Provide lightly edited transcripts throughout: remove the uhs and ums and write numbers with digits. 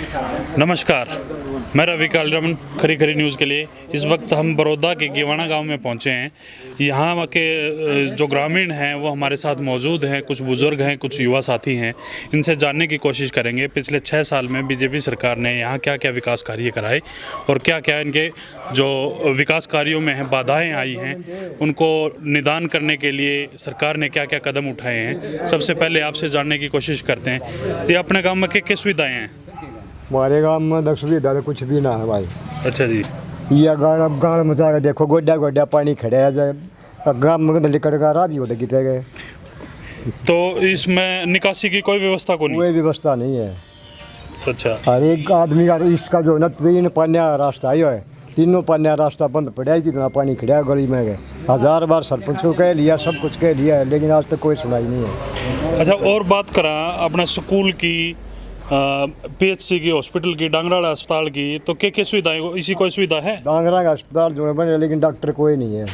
नमस्कार, मैं रवि कालरमन खरी खरी न्यूज़ के लिए। इस वक्त हम बड़ौदा के गेवाना गांव में पहुंचे हैं। यहाँ के जो ग्रामीण हैं वो हमारे साथ मौजूद हैं, कुछ बुज़ुर्ग हैं, कुछ युवा साथी हैं। इनसे जानने की कोशिश करेंगे पिछले 6 साल में बीजेपी सरकार ने यहाँ क्या क्या विकास कार्य कराए और क्या क्या इनके जो विकास कार्यों में हैं बाधाएँ आई हैं, उनको निदान करने के लिए सरकार ने क्या क्या कदम उठाए हैं। सबसे पहले आपसे जानने की कोशिश करते हैं कि अपने गाँव में क्या सुविधाएँ हैं। हमारे गाँव में दस सुविधा तो कुछ भी ना है भाई। अच्छा जी। ये गाँव में जाकर देखो, गोड्डा गोड्डा पानी खड़ा है जाए, गाँव में निकट का राह भी होता कितने गए। तो इसमें निकासी की कोई व्यवस्था को नहीं? कोई व्यवस्था नहीं है। अच्छा। हर एक आदमी का इसका जो है ना 3 पानिया रास्ता आई है, तीनों पानिया रास्ता बंद पड़ा है, कितना पानी खड़ा है गली में गए। 1000 बार सरपंच को कह लिया, सब कुछ कह लिया है, लेकिन आज तक कोई सुनाई नहीं है। अच्छा, और बात करा अपना स्कूल की, पीएचसी की, हॉस्पिटल की, डांगराड़ा अस्पताल की, तो क्या सुविधाएं, इसी कोई सुविधा है? डांगरा का अस्पताल जो है बने, लेकिन डॉक्टर कोई नहीं है।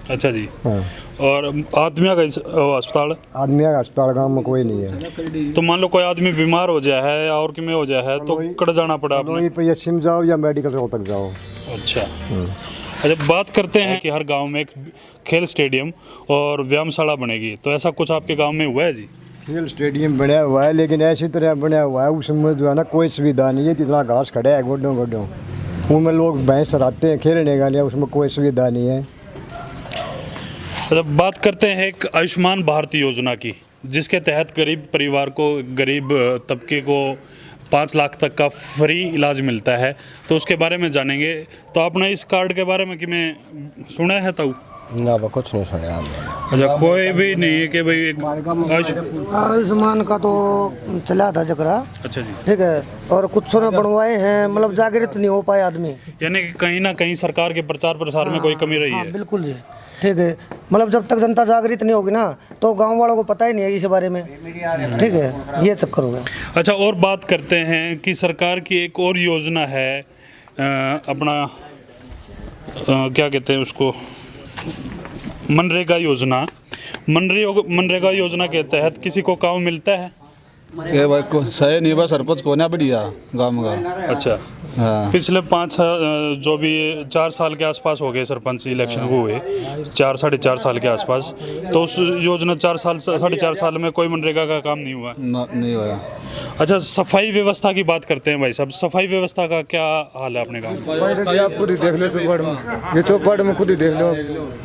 अच्छा जी। हाँ। और आदमिया का अस्पताल? आदमिया का अस्पताल गाँव में कोई नहीं है। तो मान लो कोई आदमी बीमार हो जाए है और कि में हो जाए है तो कट जाना पड़ा आपने? पीएचसी जाओ या मेडिकल हॉल तक जाओ। अच्छा। अच्छा, बात करते हैं कि हर गांव में एक खेल स्टेडियम और व्यायामशाला बनेगी, तो ऐसा कुछ आपके गांव में हुआ है जी? खेल स्टेडियम बना हुआ है, लेकिन ऐसी तरह बना हुआ है उसमें जो है ना कोई सुविधा नहीं है। कितना घास खड़ा है गोड्डों गोड्डों, उनमें लोग भैंस चराते हैं खेलने का लिए, उसमें कोई सुविधा नहीं है। अच्छा, बात करते हैं एक आयुष्मान भारत योजना की, जिसके तहत गरीब परिवार को, गरीब तबके को 5 लाख तक का फ्री इलाज मिलता है, तो उसके बारे में जानेंगे। तो आपने इस कार्ड के बारे में कि मैं सुना है तो ना कुछ नहीं सुना आपने? अच्छा, कोई भी नहीं है कि भाई आयुष्मान का तो चला था जकरा। अच्छा जी। ठीक है, और कुछ ना बनवाए हैं, मतलब जागृत नहीं हो पाए आदमी, यानी कि कहीं ना कहीं सरकार के प्रचार प्रसार में कोई कमी रही है। बिल्कुल जी। ठीक है, मतलब जब तक जनता जागृत नहीं होगी ना तो गांव वालों को पता ही नहीं है इस बारे में। ठीक है, ये चक्कर होगा। अच्छा, और बात करते हैं कि सरकार की एक और योजना है, अपना क्या कहते हैं उसको, मनरेगा योजना। मनरेगा योजना के तहत किसी को काम मिलता है? के भाई को सही नहीं, बस सरपंच को ना बढ़िया गाँव का। अच्छा। हाँ। पिछले 5 जो भी 4 साल के आसपास हो गए सरपंच इलेक्शन को हुए, 4 साढ़े 4 साल के आसपास, तो उस योजना 4 साल में कोई मनरेगा का काम नहीं हुआ? नहीं हुआ। अच्छा, सफाई व्यवस्था की बात करते हैं भाई साहब। सफाई व्यवस्था का क्या हाल है अपने गाँव में? आप खुद ही देख लो चौपाड़ में, ये चौपाड़ में खुद ही देख लो,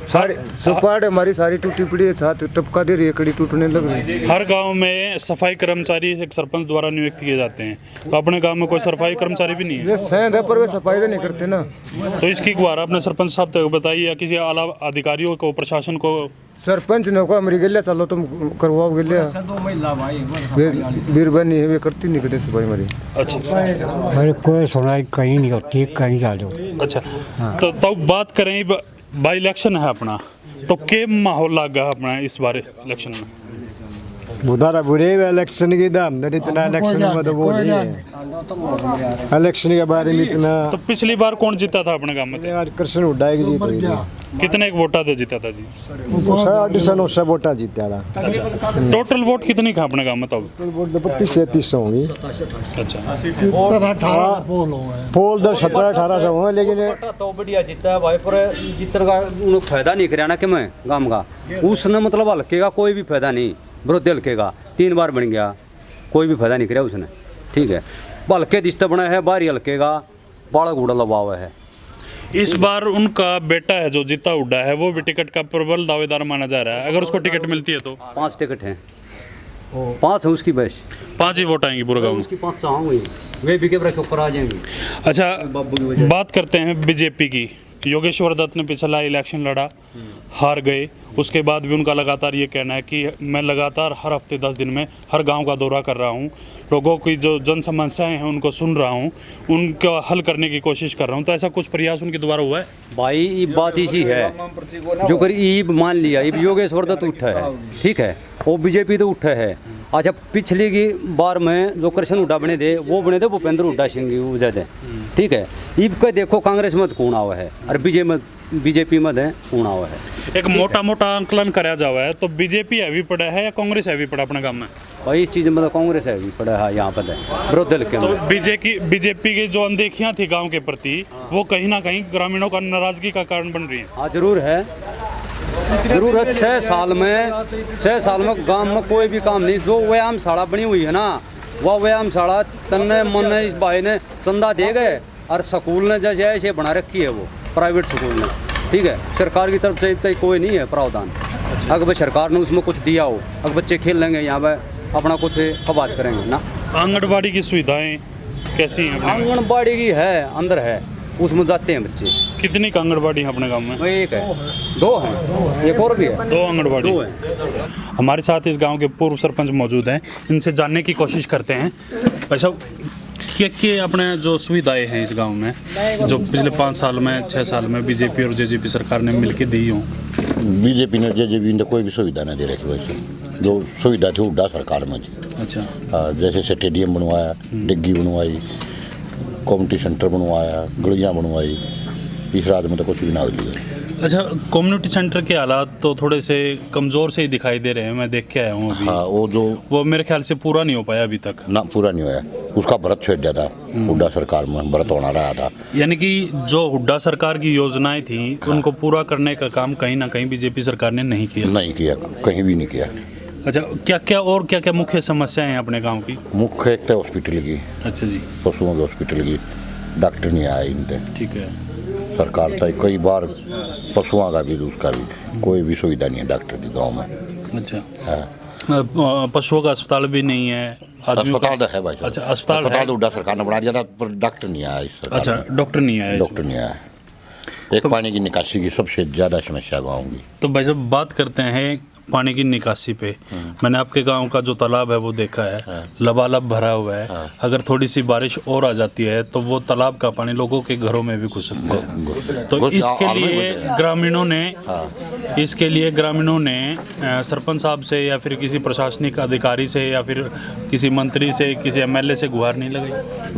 सारी चौपाड़ हमारी सारी टूटी पड़ी है, साथ टपका दे रही है, कड़ी टूटने लग रही है। हर गांव में सफाई कर्मचारी एक सरपंच द्वारा नियुक्त किए जाते हैं, तो अपने गांव में कोई सफाई कर्मचारी भी नहीं है? सेंध है पर वे सफाई तो नहीं करते ना। तो इसकी गुहार अपने सरपंच साहब तक बताइए, या किसी आला अधिकारियों को, प्रशासन को। सरपंच ने कहा हमारी गलिया चलो तुम करवाओ गलिया, बीरबनी है वे करती नहीं करते सफाई हमारी। अच्छा। अरे कोई सुनाई कहीं नहीं होती, कहीं जा लो। अच्छा। तो तब बात करें, बाई इलेक्शन है अपना, तो के माहौल लगा अपना इस बार इलेक्शन में? बुधारा बुरे इलेक्शन की दाम इतना इलेक्शन में तो वो नहीं है, इलेक्शन के बारे में इतना। तो पिछली बार कौन जीता था अपने गांव में? आज कृष्ण हुड्डा की जीत हुई थी। कितने वोटा दे जीता था जी? 950 वोटा जीता था। टोटल वोट कितनी था अपने गांव में तब? वोट 3200 होंगी। अच्छा। पोल 1700-1800 होंगे, लेकिन तो बढ़िया जीता है भाई, पर जीतने का उन्हें फायदा नहीं कराना कि मैं गाँव का उसने, मतलब हल्के का कोई भी फायदा नहीं। विरोधी हल्के का 3 बार बन गया, कोई भी फायदा नहीं कराया उसने। ठीक है, हल्के दिश्ता बना है, बाहरी हल्के का बाड़ा घूड़ा लबाव है। इस बार उनका बेटा है जो जीता हुड्डा है, वो भी टिकट का प्रबल दावेदार माना जा रहा है। अगर उसको टिकट मिलती है तो 5 टिकट हैं, 5 है उसकी, बस 5 ही वोट आएंगी पूरे गाँव में। उसकी 5 चाहूँगी, वे भी कैमरा के ऊपर आ जाएंगे। अच्छा, बात करते हैं बीजेपी की। योगेश्वर दत्त ने पिछला इलेक्शन लड़ा, हार गए। उसके बाद भी उनका लगातार ये कहना है कि मैं लगातार हर हफ्ते 10 दिन में हर गांव का दौरा कर रहा हूं, लोगों की जो जन समस्याएं हैं उनको सुन रहा हूं, उनका हल करने की कोशिश कर रहा हूं। तो ऐसा कुछ प्रयास उनके द्वारा हुआ है? भाई ये बात इसी है जो कर ईब मान लिया, ईब योगेश्वर दत्त उठा है, ठीक है, वो बीजेपी तो उठा है। अच्छा, पिछली की बार में जो कृष्ण हुड्डा बने थे वो बने थे भूपेंद्र हुड्डा सिंह ज़्यादा। ठीक है, ईब का देखो कांग्रेस में कौन आवा है और बीजेपी में कौन आवा है। एक मोटा मोटा आंकलन कराया जावा है, तो बीजेपी हैवी पड़ा है या कांग्रेस हैवी पड़ा अपने गाँव में? भाई इस चीज़ में मतलब कांग्रेस है भी पड़ा है यहाँ पर विरोध दल के तो अंदर। बीजेपी की जो अनदेखियां थी गांव के प्रति वो कहीं ना कहीं ग्रामीणों का नाराजगी का कारण बन रही है। हाँ जरूर है, जरूर है। 6 साल में गांव में कोई भी काम नहीं। जो व्यायामशाला बनी हुई है ना, वह व्यायामशाला तन्ने मन इस भाई ने चंदा दे गए और स्कूल ने जैसे ऐसे बना रखी है वो प्राइवेट स्कूल ने, ठीक है। सरकार की तरफ से इतना कोई नहीं है प्रावधान। अगर भाई सरकार ने उसमें कुछ दिया हो, अगर बच्चे खेल लेंगे यहाँ पर अपना कुछ खबात करेंगे ना। आंगनबाड़ी की सुविधाएं कैसी हैं अपने? आंगनबाड़ी की है, अंदर है, उसमें जाते हैं बच्चे। कितनी आंगनबाड़ी है अपने गांव में? एक है, 2 हैं, एक और भी है। 2 आंगनबाड़ी 2 है। हमारे साथ इस गांव के पूर्व सरपंच मौजूद हैं, इनसे जानने की कोशिश करते हैं। भाई साहब, क्या अपने जो सुविधाएं हैं इस गांव में जो पिछले 5 साल में 6 साल में बीजेपी और जेजेपी सरकार ने मिलकर दी हों? बीजेपी ने जेजेपी ने कोई भी सुविधा नहीं दे रखी। वैसे जो सुविधा थी हुड्डा सरकार में थी। अच्छा। हाँ, जैसे स्टेडियम बनवाया, डिग्गी बनवाई, कम्युनिटी सेंटर बनवाया, गलियाँ बनवाई, इस राज्य में तो कुछ भी ना हो लिया। अच्छा, कम्युनिटी सेंटर के हालात तो थोड़े से कमज़ोर से ही दिखाई दे रहे हैं, मैं देख के आया हूँ अभी। हाँ, वो मेरे ख्याल से पूरा नहीं हो पाया अभी तक ना, पूरा नहीं हुआ। उसका भरत छेड़ दिया था हुड्डा सरकार में, भरत होना रहा था। यानी कि जो हुड्डा सरकार की योजनाएं थी उनको पूरा करने का काम कहीं ना कहीं बीजेपी सरकार ने नहीं किया। नहीं किया, कहीं भी नहीं किया। अच्छा, क्या क्या मुख्य समस्याएं हैं अपने गांव की? मुख्य एक तो हॉस्पिटल की, अच्छा जी, पशुओं के हॉस्पिटल की, डॉक्टर नहीं आया इनते। ठीक है। सरकार था कई बार पशुओं का भी, उसका भी कोई भी सुविधा नहीं है डॉक्टर की गाँव में। अच्छा। हाँ, पशुओं का अस्पताल भी नहीं है? अस्पताल तो है भाई साहब। अच्छा, अस्पताल है। हुड्डा सरकार ने बना दिया था, पर डॉक्टर नहीं आया इस सरकार अच्छा, में। डॉक्टर नहीं आया? डॉक्टर नहीं आया। एक पानी की निकासी की सबसे ज़्यादा समस्या गाँव की। तो भाई साहब, बात करते हैं पानी की निकासी पे। मैंने आपके गांव का जो तालाब है वो देखा है, लबालब भरा हुआ है। अगर थोड़ी सी बारिश और आ जाती है तो वो तालाब का पानी लोगों के घरों में भी घुस सकता है। तो इसके लिए ग्रामीणों ने सरपंच साहब से या फिर किसी प्रशासनिक अधिकारी से या फिर किसी मंत्री से, किसी एमएलए से गुहार नहीं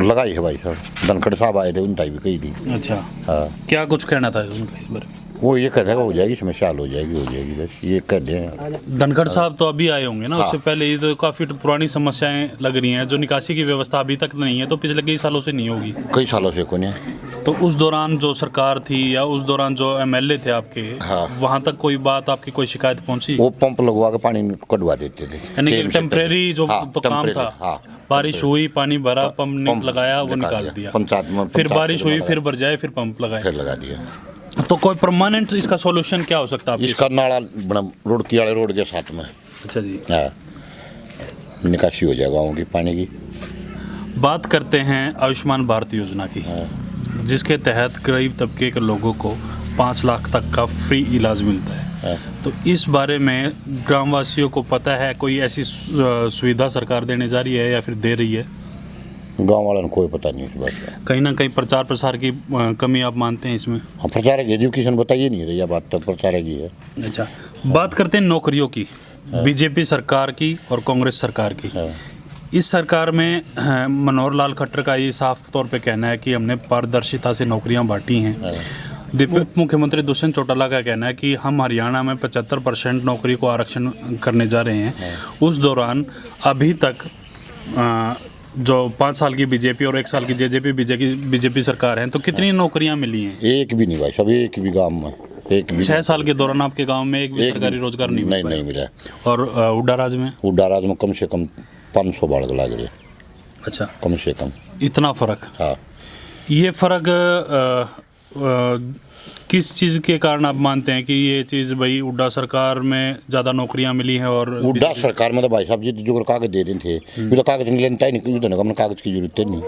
लगाई है भाई साहब। धनखड़ साहब आए थे, उनका भी कही थी। अच्छा। हाँ, क्या कुछ कहना था उनका इस बारे में? वो ये कहते हैं हो जाएगी, समस्या हल हो जाएगी, बस ये कहते हैं। धनखड़ साहब तो अभी आए होंगे ना? हाँ। उससे पहले ये तो काफ़ी पुरानी समस्याएं लग रही हैं। जो निकासी की व्यवस्था अभी तक नहीं है तो पिछले कई सालों से नहीं होगी। कई सालों से कोई नहीं। तो उस दौरान जो सरकार थी या उस दौरान जो एमएलए थे आपके, हाँ। वहाँ तक कोई बात, आपकी कोई शिकायत पहुँची? वो पंप लगवा के पानी कटवा देते थे। यानी कि टेम्परेरी जो हाँ, तो काम था। हाँ, बारिश हुई, पानी भरा, पंप पंप लगाया, वो निकाल निकाल दिया। दिया। पंचायत में फिर पंचायत बारिश में हुई, लगा फिर भर जाए, फिर पंप लगाए। फिर लगा दिया। तो कोई परमानेंट इसका सॉल्यूशन क्या हो सकता है? इसका नाला बना रोड की वाले रोड के साथ में। अच्छा जी। हाँ, निकासी हो जाएगा गाँव की पानी की। बात करते हैं आयुष्मान भारत योजना की, जिसके तहत गरीब तबके के लोगों को 5 लाख तक का फ्री इलाज मिलता है। तो इस बारे में ग्रामवासियों को पता है? कोई ऐसी सुविधा सरकार देने जा रही है या फिर दे रही है? गाँव वालों को कोई पता नहीं इस बात का। कहीं ना कहीं प्रचार प्रसार की कमी आप मानते हैं इसमें? हाँ, प्रचारक एजुकेशन बताइए नहीं रही बात, तो प्रचारक ही है। अच्छा, बात करते हैं नौकरियों की, बीजेपी सरकार की और कांग्रेस सरकार की। इस सरकार में मनोहर लाल खट्टर का ये साफ तौर पे कहना है कि हमने पारदर्शिता से नौकरियां बांटी हैं। उप मुख्यमंत्री दुष्यंत चौटाला का कहना है कि हम हरियाणा में 75% नौकरी को आरक्षण करने जा रहे हैं। उस दौरान अभी तक जो 5 साल की बीजेपी और 1 साल की बीजेपी सरकार है, तो कितनी नौकरियां मिली हैं? एक भी नहीं भाई सब, एक भी गाँव में एक भी। 6 साल के दौरान आपके गांव में एक भी सरकारी रोजगार नहीं मिला। और हुड्डा राज में? हुड्डा राज में कम से कम 500 बाढ़ लग रही है। अच्छा, कम से कम इतना फर्क? हाँ। ये फर्क किस चीज़ के कारण आप मानते हैं कि ये चीज़ भाई हुड्डा सरकार में ज़्यादा नौकरियां मिली हैं? और हुड्डा सरकार में तो भाई साहब जी जो कागज दे देते थे, तो कागज नहीं लेता ही नहीं, तो कागज की जरूरत नहीं।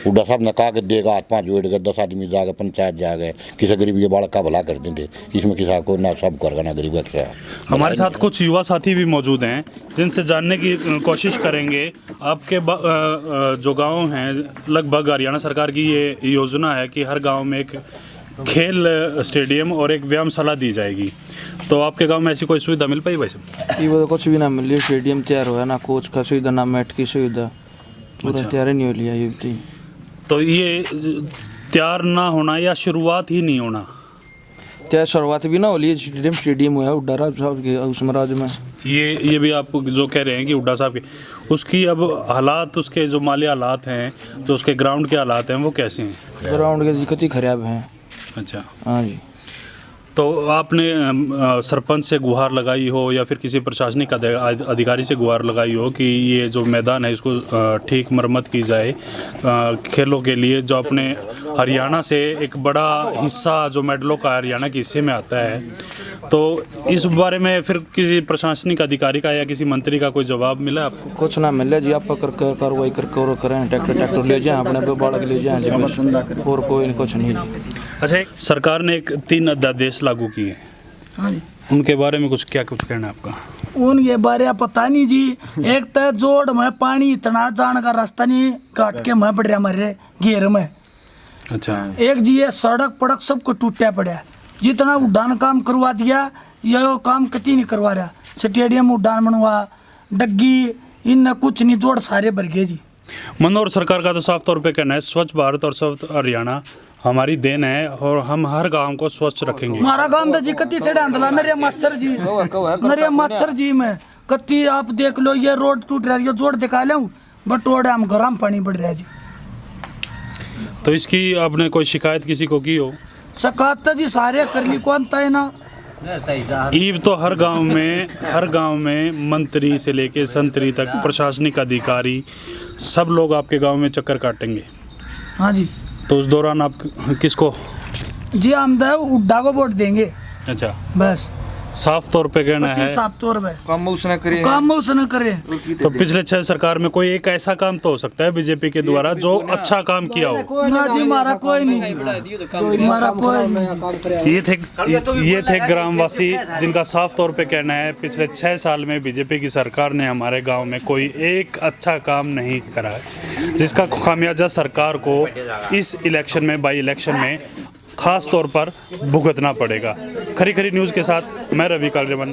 हुड्डा साहब ने कागज देगा, हाथ 5 जोड़ कर 10 आदमी जाके पंचायत जा गए, किसी गरीब के बालक का भला कर देते। इसमें किसी को ना सब कर ना गरीब का। हमारे साथ कुछ युवा साथी भी मौजूद हैं जिनसे जानने की कोशिश करेंगे। आपके जो गाँव हैं, लगभग हरियाणा सरकार की ये योजना है कि हर गाँव में एक खेल स्टेडियम और एक व्यायामशाला दी जाएगी। तो आपके गांव में ऐसी कोई सुविधा मिल पाई वैसे? ये वो तो कुछ भी ना मिली। स्टेडियम तैयार हुआ ना, कोच का सुविधा ना, मैट की सुविधा, पूरा तैयार ही नहीं हो लिया। ये तो ये तैयार ना होना या शुरुआत ही नहीं होना? तैयार शुरुआत भी ना हो ली। स्टेडियम हुआ हुड्डा राज साहब के उसमें राज में। ये भी आप जो कह रहे हैं कि हुड्डा साहब के उसकी अब हालात, उसके जो माली हालात हैं, जो उसके ग्राउंड के हालात हैं, वो कैसे हैं? ग्राउंड के दिक्कत ही खराब हैं। अच्छा, हाँ जी। तो आपने सरपंच से गुहार लगाई हो या फिर किसी प्रशासनिक अधिकारी से गुहार लगाई हो कि ये जो मैदान है इसको ठीक मरम्मत की जाए खेलों के लिए, जो अपने हरियाणा से एक बड़ा हिस्सा जो मेडलों का हरियाणा के हिस्से में आता है, तो इस बारे में फिर किसी प्रशासनिक अधिकारी का या किसी मंत्री का कोई जवाब मिला आपको? कुछ ना मिले जी, आप करके कार्रवाई करके और करें, ट्रैक्टर ले जाएं अपने पे, बालक ले जाएं जी, और कोई नहीं, कुछ नहीं जी। अच्छा, सरकार ने एक 3 अध्यादेश लागू किए, उनके बारे में कुछ कहना है आपका? उनके बारे पता नहीं जी। एक तो जोड़ में पानी इतना जाने का रास्ता नहीं, काट के मैं बढ़ रहा हमारे घेर में। अच्छा, एक जी ये सड़क पड़क सबको टूटा पड़ा, जितना उड़ान काम करवा दिया ये काम कति नहीं करवा रहा। स्टेडियम उड़ान बनवा, डग्गी, इन कुछ नहीं, जोड़ सारे भर गए जी। मनोहर सरकार का तो साफ तौर पे कहना है स्वच्छ भारत और स्वच्छ हरियाणा हमारी देन है और हम हर गांव को स्वच्छ रखेंगे। हमारा गांव तो जी कति से डांधला नरिया मच्छर जी, नरिया मच्छर जी में कति आप देख लो, ये रोड टूट रहा है, ये जोड़ दिखा ले बटोड़े हम घर में पानी बढ़ रहा है जी। तो इसकी आपने कोई शिकायत किसी को की हो? शिकायत जी सारे कर ली, कौन था ना। ईब तो हर गांव में मंत्री से लेके संतरी तक प्रशासनिक अधिकारी सब लोग आपके गांव में चक्कर काटेंगे। हाँ जी। तो उस दौरान आप किसको? जी हम हुड्डा को वोट देंगे। अच्छा, बस साफ तौर पे कहना है, साफ तौर पे काम उसने करे, काम उसने करे। तो पिछले 6 सरकार में कोई एक ऐसा काम तो हो सकता है बीजेपी के द्वारा जो अच्छा काम किया हो? ना जी, हमारा कोई नहीं जी, हमारा कोई नहीं। ये थे ग्रामवासी जिनका साफ तौर पे कहना है पिछले 6 साल में बीजेपी की सरकार ने हमारे गांव में कोई एक अच्छा काम नहीं करा है, जिसका खामियाजा सरकार को इस इलेक्शन में, बाई इलेक्शन में खास तौर पर भुगतना पड़ेगा। खरी खरी न्यूज़ के साथ मैं रवि कालरमन।